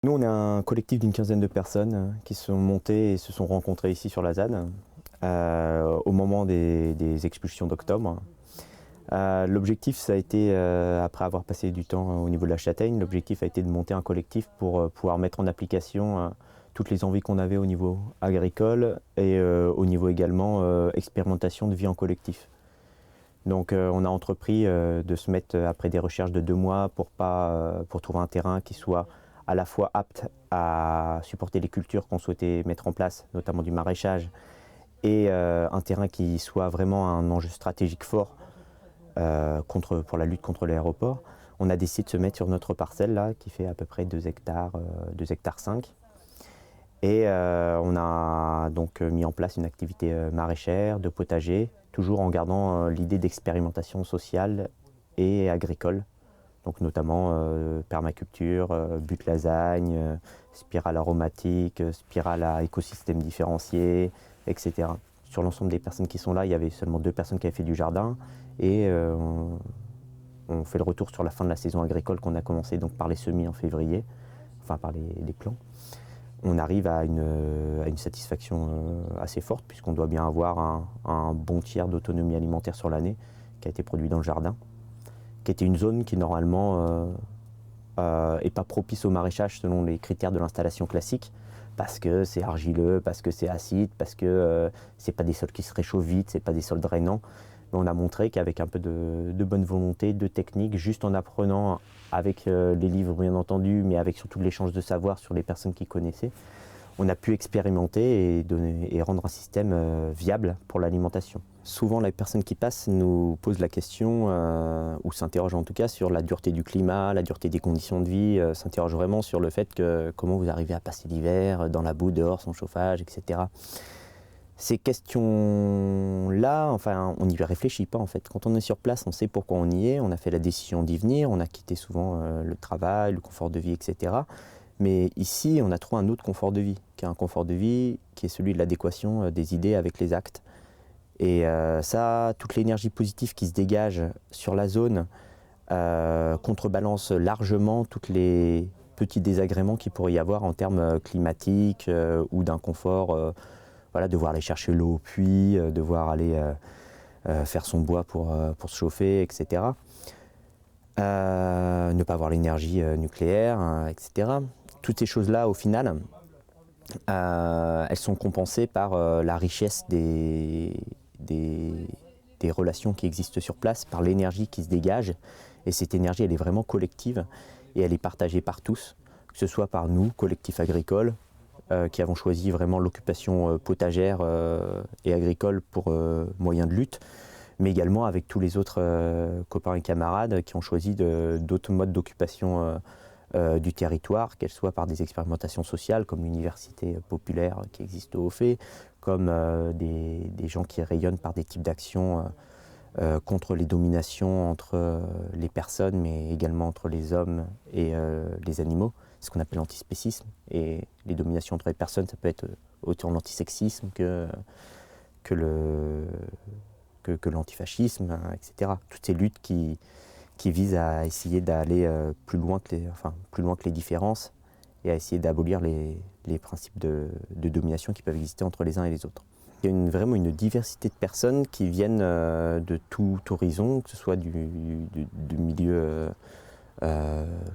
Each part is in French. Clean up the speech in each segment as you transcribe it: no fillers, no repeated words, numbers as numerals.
Nous, on est un collectif d'une quinzaine de personnes qui se sont montées et se sont rencontrées ici sur la ZAD au moment des expulsions d'octobre. L'objectif, ça a été, après avoir passé du temps au niveau de la Châtaigne, l'objectif a été de monter un collectif pour pouvoir mettre en application toutes les envies qu'on avait au niveau agricole et au niveau également expérimentation de vie en collectif. Donc on a entrepris de se mettre après des recherches de 2 mois pour trouver un terrain qui soit à la fois apte à supporter les cultures qu'on souhaitait mettre en place, notamment du maraîchage, et un terrain qui soit vraiment un enjeu stratégique fort pour la lutte contre l'aéroport. On a décidé de se mettre sur notre parcelle là, qui fait à peu près 2 hectares, 2 hectares 5. Et on a donc mis en place une activité maraîchère, de potager, toujours en gardant l'idée d'expérimentation sociale et agricole. Donc notamment permaculture, butte lasagne, spirale aromatique, spirale à écosystème différencié, etc. Sur l'ensemble des personnes qui sont là, il y avait seulement 2 personnes qui avaient fait du jardin et on fait le retour sur la fin de la saison agricole qu'on a commencé donc par les semis en février, enfin par les plants. On arrive à une satisfaction assez forte puisqu'on doit bien avoir un bon tiers d'autonomie alimentaire sur l'année qui a été produit dans le jardin, qui était une zone qui normalement n'est pas propice au maraîchage selon les critères de l'installation classique, parce que c'est argileux, parce que c'est acide, parce que c'est pas des sols qui se réchauffent vite, c'est pas des sols drainants. Mais on a montré qu'avec un peu de bonne volonté, de technique, juste en apprenant avec les livres bien entendu, mais avec surtout l'échange de savoir sur les personnes qui connaissaient, on a pu expérimenter et rendre un système viable pour l'alimentation. Souvent, les personnes qui passent nous posent la question, ou s'interrogent en tout cas, sur la dureté du climat, la dureté des conditions de vie, s'interrogent vraiment sur le fait que comment vous arrivez à passer l'hiver dans la boue, dehors, sans chauffage, etc. Ces questions-là, enfin, on n'y réfléchit pas en fait. Quand on est sur place, on sait pourquoi on y est, on a fait la décision d'y venir, on a quitté souvent le travail, le confort de vie, etc. Mais ici, on a trouvé un autre confort de vie, qui est un confort de vie qui est celui de l'adéquation des idées avec les actes. Et ça, toute l'énergie positive qui se dégage sur la zone contrebalance largement toutes les petits désagréments qu'il pourrait y avoir en termes climatiques ou d'inconfort. Voilà, devoir aller chercher l'eau au puits, devoir aller faire son bois pour se chauffer, etc. Ne pas avoir l'énergie nucléaire, etc. Toutes ces choses-là, au final, elles sont compensées par la richesse des relations qui existent sur place, par l'énergie qui se dégage. Et cette énergie, elle est vraiment collective et elle est partagée par tous, que ce soit par nous, collectif agricole, qui avons choisi vraiment l'occupation potagère et agricole pour moyen de lutte, mais également avec tous les autres copains et camarades qui ont choisi d'autres modes d'occupation du territoire, qu'elles soient par des expérimentations sociales comme l'université populaire qui existe au Haut-Fait, comme des gens qui rayonnent par des types d'actions contre les dominations entre les personnes, mais également entre les hommes et les animaux, ce qu'on appelle l'antispécisme. Et les dominations entre les personnes, ça peut être autant l'antisexisme que l'antifascisme, etc. Toutes ces luttes qui visent à essayer d'aller plus loin que les différences et à essayer d'abolir les principes de domination qui peuvent exister entre les uns et les autres. Il y a vraiment une diversité de personnes qui viennent de tout horizon, que ce soit du milieu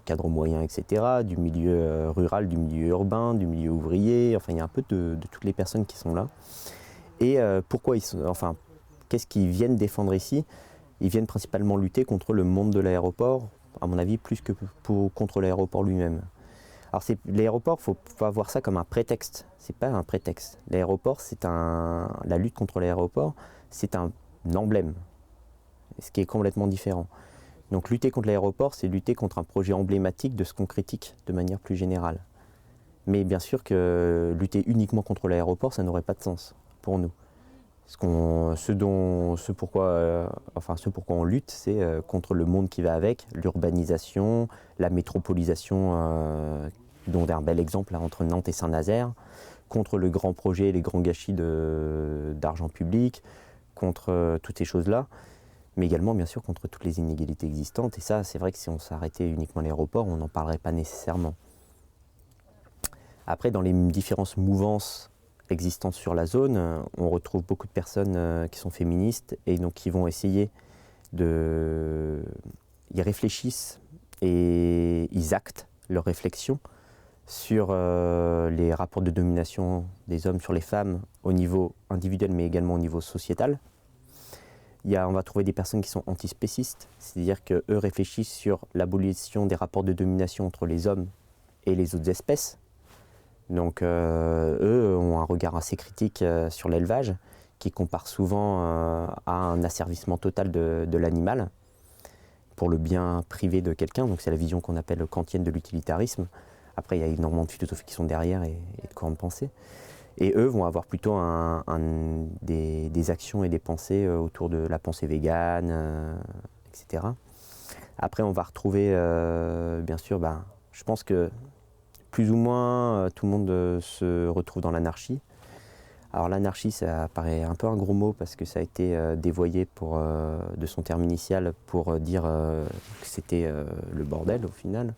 cadre moyen, etc., du milieu rural, du milieu urbain, du milieu ouvrier, enfin il y a un peu de toutes les personnes qui sont là. Et pourquoi qu'est-ce qu'ils viennent défendre ici? Ils viennent principalement lutter contre le monde de l'aéroport, à mon avis, plus que contre l'aéroport lui-même. Alors l'aéroport, il ne faut pas voir ça comme un prétexte, c'est pas un prétexte. L'aéroport, la lutte contre l'aéroport, c'est un emblème, ce qui est complètement différent. Donc lutter contre l'aéroport, c'est lutter contre un projet emblématique de ce qu'on critique de manière plus générale. Mais bien sûr que lutter uniquement contre l'aéroport, ça n'aurait pas de sens pour nous. Ce pourquoi on lutte, c'est contre le monde qui va avec, l'urbanisation, la métropolisation, dont un bel exemple là, entre Nantes et Saint-Nazaire, contre le grand projet, les grands gâchis d'argent public, contre toutes ces choses-là, mais également bien sûr contre toutes les inégalités existantes. Et ça, c'est vrai que si on s'arrêtait uniquement à l'aéroport, on n'en parlerait pas nécessairement. Après, dans les différentes mouvances existantes sur la zone, on retrouve beaucoup de personnes qui sont féministes et donc qui vont essayer de... Ils réfléchissent et ils actent leurs réflexions sur les rapports de domination des hommes sur les femmes au niveau individuel mais également au niveau sociétal. On va trouver des personnes qui sont antispécistes, c'est-à-dire qu'eux réfléchissent sur l'abolition des rapports de domination entre les hommes et les autres espèces. Donc eux ont un regard assez critique sur l'élevage, qui compare souvent à un asservissement total de l'animal pour le bien privé de quelqu'un. Donc c'est la vision qu'on appelle kantienne de l'utilitarisme. Après, il y a énormément de philosophies qui sont derrière et de courants de pensée. Et eux vont avoir plutôt des actions et des pensées autour de la pensée végane, etc. Après, on va retrouver, bien sûr, je pense que plus ou moins tout le monde se retrouve dans l'anarchie. Alors l'anarchie, ça paraît un peu un gros mot parce que ça a été dévoyé de son terme initial pour dire que c'était le bordel au final.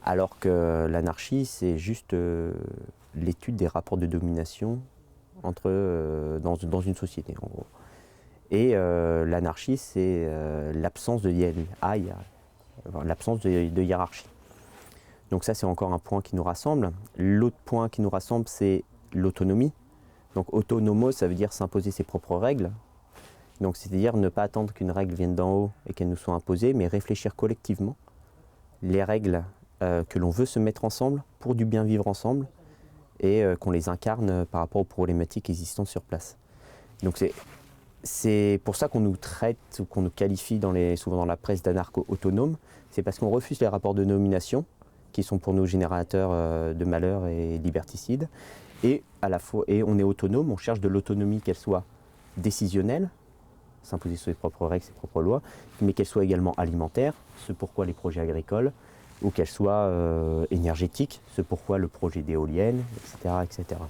Alors que l'anarchie, c'est juste l'étude des rapports de domination dans une société, en gros. Et l'anarchie, c'est l'absence de hiérarchie. Donc ça, c'est encore un point qui nous rassemble. L'autre point qui nous rassemble, c'est l'autonomie. Donc autonomos, ça veut dire s'imposer ses propres règles. Donc c'est-à-dire ne pas attendre qu'une règle vienne d'en haut et qu'elle nous soit imposée, mais réfléchir collectivement les règles que l'on veut se mettre ensemble pour du bien vivre ensemble et qu'on les incarne par rapport aux problématiques existantes sur place. Donc c'est pour ça qu'on nous traite ou qu'on nous qualifie souvent dans la presse d'anarcho-autonomes. C'est parce qu'on refuse les rapports de domination qui sont pour nous générateurs de malheur et liberticides. Et à la fois, on est autonome, on cherche de l'autonomie, qu'elle soit décisionnelle, s'imposer ses propres règles, ses propres lois, mais qu'elle soit également alimentaire, ce pourquoi les projets agricoles, ou qu'elle soit énergétique, ce pourquoi le projet d'éolienne, etc., etc.